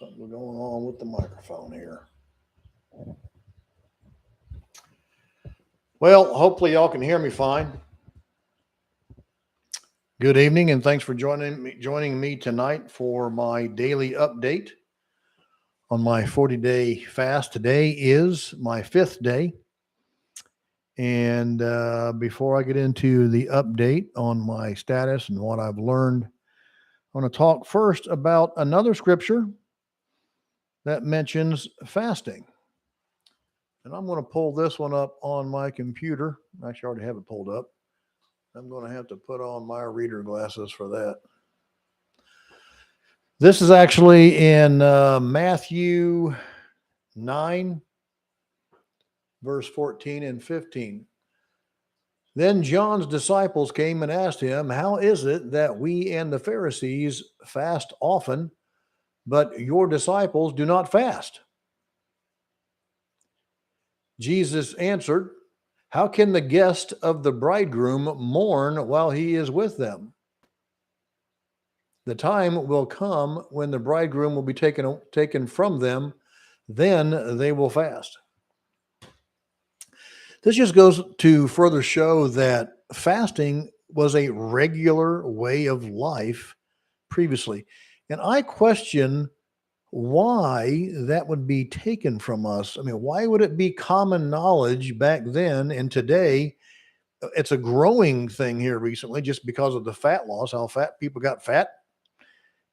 Something going on with the microphone here. Well, hopefully y'all can hear me fine. Good evening, and thanks for joining me tonight for my daily update on my 40-day fast. Today is my 5th day. And before I get into the update on my status and what I've learned, I want to talk first about another scripture that mentions fasting. And I'm going to pull this one up on my computer. Actually, I already have it pulled up. I'm going to have to put on my reader glasses for that. This is actually in Matthew 9, verse 14 and 15. Then John's disciples came and asked him, "How is it that we and the Pharisees fast often, but your disciples do not fast?" Jesus answered, "How can the guest of the bridegroom mourn while he is with them? The time will come when the bridegroom will be taken from them, then they will fast." This just goes to further show that fasting was a regular way of life previously. And I question why that would be taken from us. I mean, why would it be common knowledge back then and today? It's a growing thing here recently just because of the fat loss, how fat people got fat,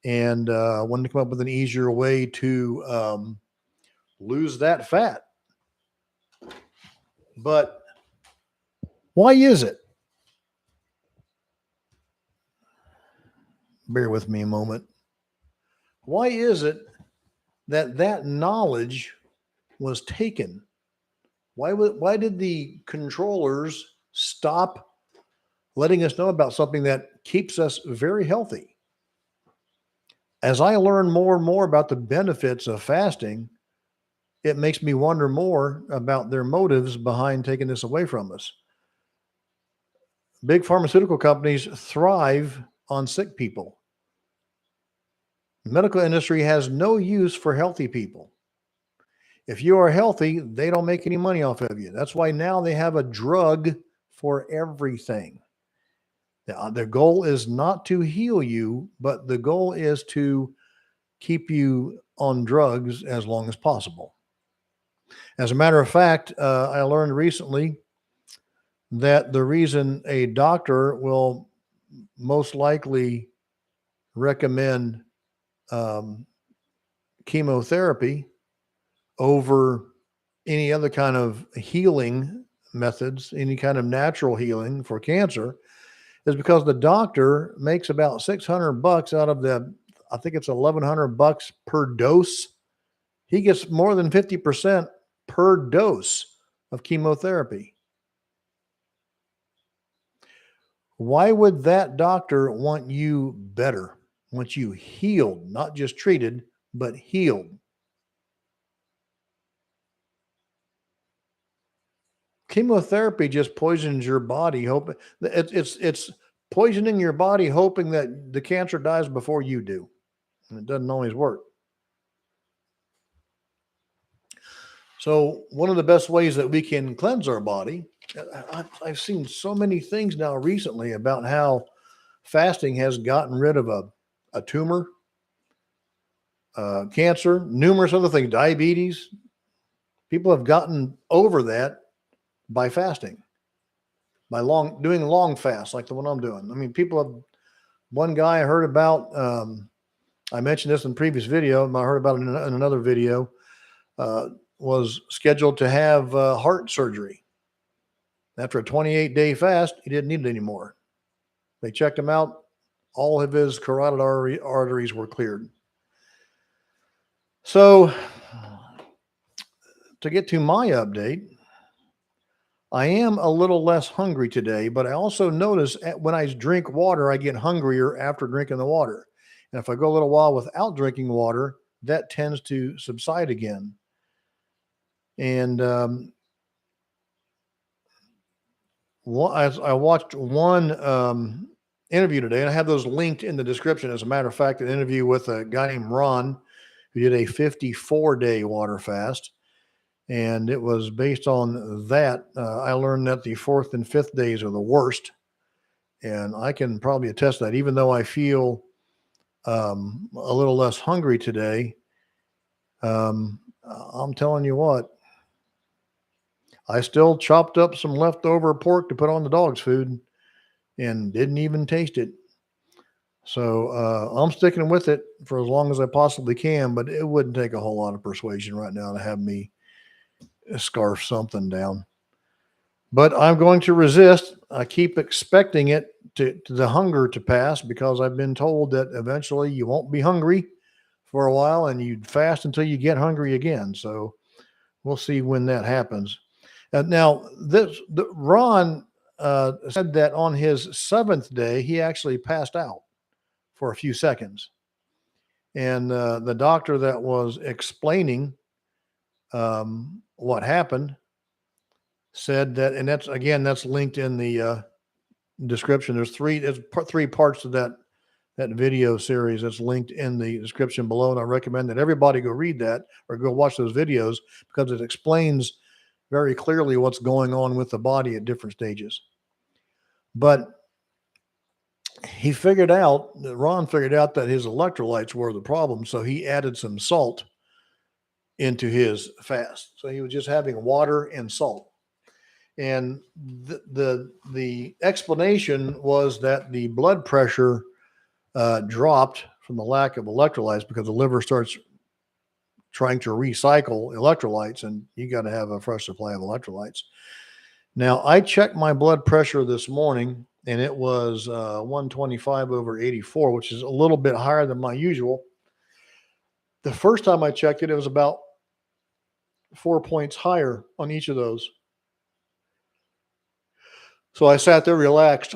and wanted to come up with an easier way to lose that fat. But why is it? Bear with me a moment. Why is it that knowledge was taken? Why did the controllers stop letting us know about something that keeps us very healthy? As I learn more and more about the benefits of fasting, it makes me wonder more about their motives behind taking this away from us. Big pharmaceutical companies thrive on sick people. The medical industry has no use for healthy people. If you are healthy, they don't make any money off of you. That's why now they have a drug for everything. Their goal is not to heal you, but the goal is to keep you on drugs as long as possible. As a matter of fact, I learned recently that the reason a doctor will most likely recommend chemotherapy over any other kind of healing methods, any kind of natural healing for cancer, is because the doctor makes about $600 out of I think it's $1,100 per dose. He gets more than 50% per dose of chemotherapy. Why would that doctor want you better, want you healed, not just treated, but healed? Chemotherapy just poisons your body. It's poisoning your body, hoping that the cancer dies before you do. And it doesn't always work. So one of the best ways that we can cleanse our body, I've seen so many things now recently about how fasting has gotten rid of a tumor, cancer, numerous other things, diabetes. People have gotten over that by fasting, by doing long fasts like the one I'm doing. I mean, one guy I heard about, I mentioned this in the previous video, I heard about it in another video, was scheduled to have heart surgery. After a 28-day fast, he didn't need it anymore. They checked him out. All of his carotid arteries were cleared. So to get to my update, I am a little less hungry today, but I also notice when I drink water, I get hungrier after drinking the water. And if I go a little while without drinking water, that tends to subside again. And I watched one interview today, and I have those linked in the description. As a matter of fact, an interview with a guy named Ron, who did a 54-day water fast. And it was based on that. I learned that the fourth and fifth days are the worst. And I can probably attest to that, even though I feel a little less hungry today. I'm telling you what, I still chopped up some leftover pork to put on the dog's food and didn't even taste it. So I'm sticking with it for as long as I possibly can, but it wouldn't take a whole lot of persuasion right now to have me scarf something down. But I'm going to resist. I keep expecting it to the hunger to pass, because I've been told that eventually you won't be hungry for a while and you'd fast until you get hungry again. So we'll see when that happens. Now, Ron said that on his seventh day, he actually passed out for a few seconds. And the doctor that was explaining what happened said that, and that's linked in the description. There's three parts to that video series that's linked in the description below, and I recommend that everybody go read that or go watch those videos, because it explains very clearly what's going on with the body at different stages. But Ron figured out that his electrolytes were the problem, so he added some salt into his fast. So he was just having water and salt. And the explanation was that the blood pressure dropped from the lack of electrolytes, because the liver starts trying to recycle electrolytes, and you got to have a fresh supply of electrolytes. Now, I checked my blood pressure this morning, and it was 125/84, which is a little bit higher than my usual. The first time I checked it, it was about 4 points higher on each of those. So I sat there relaxed,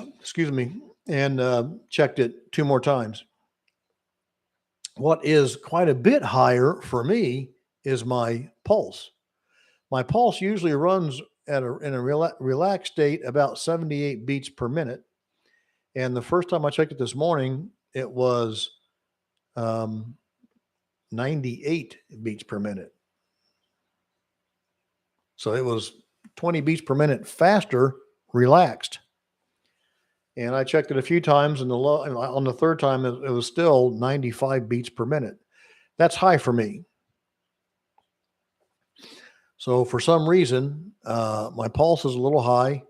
and checked it 2 more times. What is quite a bit higher for me is my pulse. My pulse usually runs in a relaxed state about 78 beats per minute. And the first time I checked it this morning, it was 98 beats per minute. So it was 20 beats per minute faster, relaxed. And I checked it a few times, and on the third time, it was still 95 beats per minute. That's high for me. So for some reason, my pulse is a little high,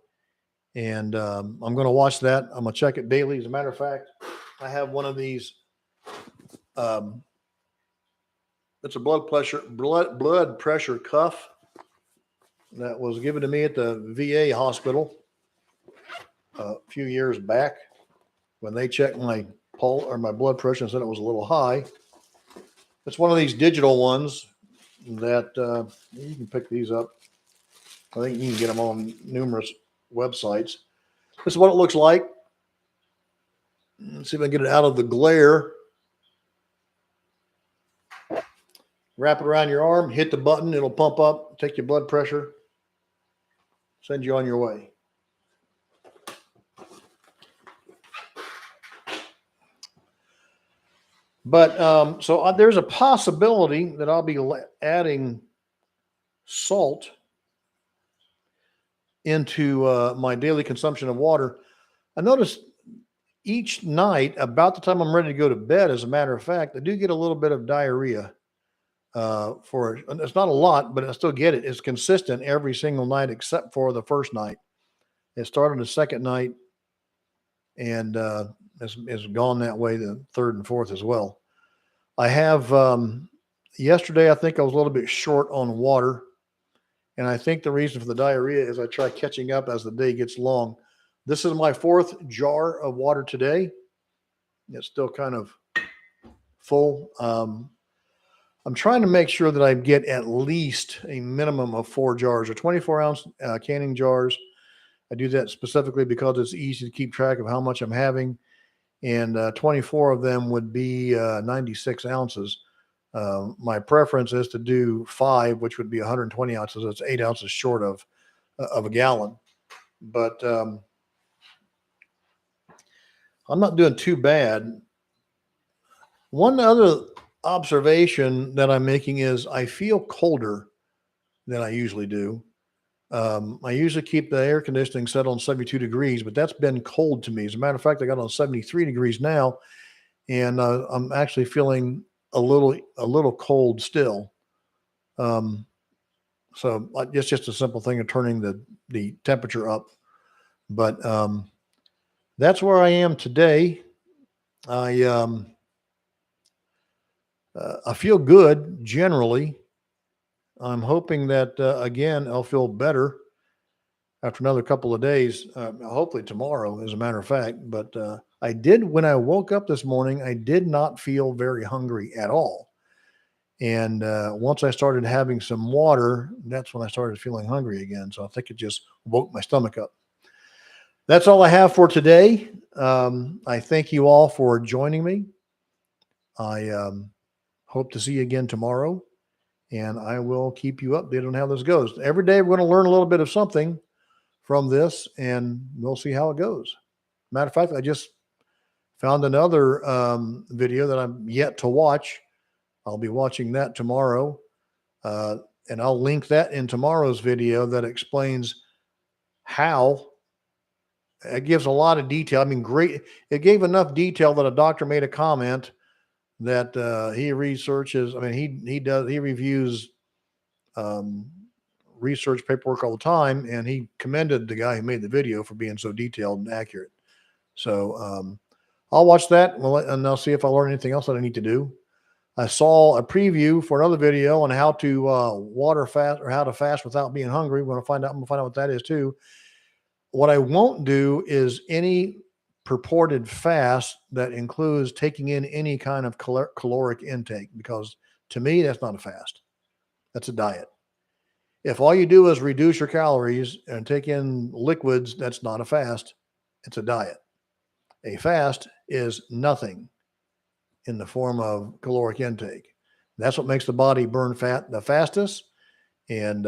and I'm going to watch that. I'm going to check it daily. As a matter of fact, I have one of these. It's a blood pressure cuff that was given to me at the VA hospital a few years back, when they checked my pulse or my blood pressure and said it was a little high. It's one of these digital ones that you can pick these up. I think you can get them on numerous websites. This is what it looks like. Let's see if I can get it out of the glare. Wrap it around your arm, hit the button, it'll pump up, take your blood pressure, send you on your way. But so there's a possibility that I'll be adding salt into my daily consumption of water. I noticed each night, about the time I'm ready to go to bed, as a matter of fact, I do get a little bit of diarrhea. It's not a lot, but I still get it. It's consistent every single night except for the first night. It started the second night, and it's gone that way the third and fourth as well. I have yesterday, I think I was a little bit short on water, and I think the reason for the diarrhea is I try catching up as the day gets long. This is my fourth jar of water today. It's still kind of full. I'm trying to make sure that I get at least a minimum of 4 jars or 24-ounce canning jars. I do that specifically because it's easy to keep track of how much I'm having. And 24 of them would be 96 ounces. My preference is to do 5, which would be 120 ounces. That's 8 ounces short of a gallon. But I'm not doing too bad. One other observation that I'm making is I feel colder than I usually do. I usually keep the air conditioning set on 72 degrees, but that's been cold to me. As a matter of fact, I got on 73 degrees now, and I'm actually feeling a little cold still. Um, so it's just a simple thing of turning the temperature up. But that's where I am today. I feel good generally. I'm hoping that again I'll feel better after another couple of days. Hopefully tomorrow, as a matter of fact. But I did when I woke up this morning. I did not feel very hungry at all. And once I started having some water, that's when I started feeling hungry again. So I think it just woke my stomach up. That's all I have for today. I thank you all for joining me. I hope to see you again tomorrow, and I will keep you updated on how this goes. Every day, we're going to learn a little bit of something from this, and we'll see how it goes. Matter of fact, I just found another video that I'm yet to watch. I'll be watching that tomorrow, uh, and I'll link that in tomorrow's video that explains how. It gives a lot of detail. I mean, great. It gave enough detail that a doctor made a comment that he researches. I mean, he reviews um, research paperwork all the time, and he commended the guy who made the video for being so detailed and accurate. So I'll watch that, and I'll see if I learn anything else that I need to do. I saw a preview for another video on how to water fast or how to fast without being hungry. I'm going to find out what that is too. What I won't do is any purported fast that includes taking in any kind of caloric intake, because to me, that's not a fast. That's a diet. If all you do is reduce your calories and take in liquids, that's not a fast. It's a diet. A fast is nothing in the form of caloric intake. That's what makes the body burn fat the fastest. And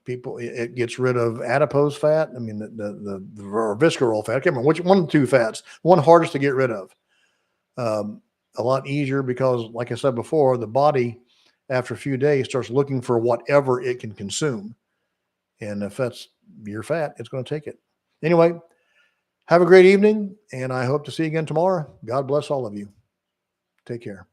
it gets rid of adipose fat. I mean, the or visceral fat. I can't remember which one of the two fats. One hardest to get rid of. A lot easier because, like I said before, the body after a few days starts looking for whatever it can consume, and if that's your fat, it's going to take it. Anyway, have a great evening, and I hope to see you again tomorrow. God bless all of you. Take care.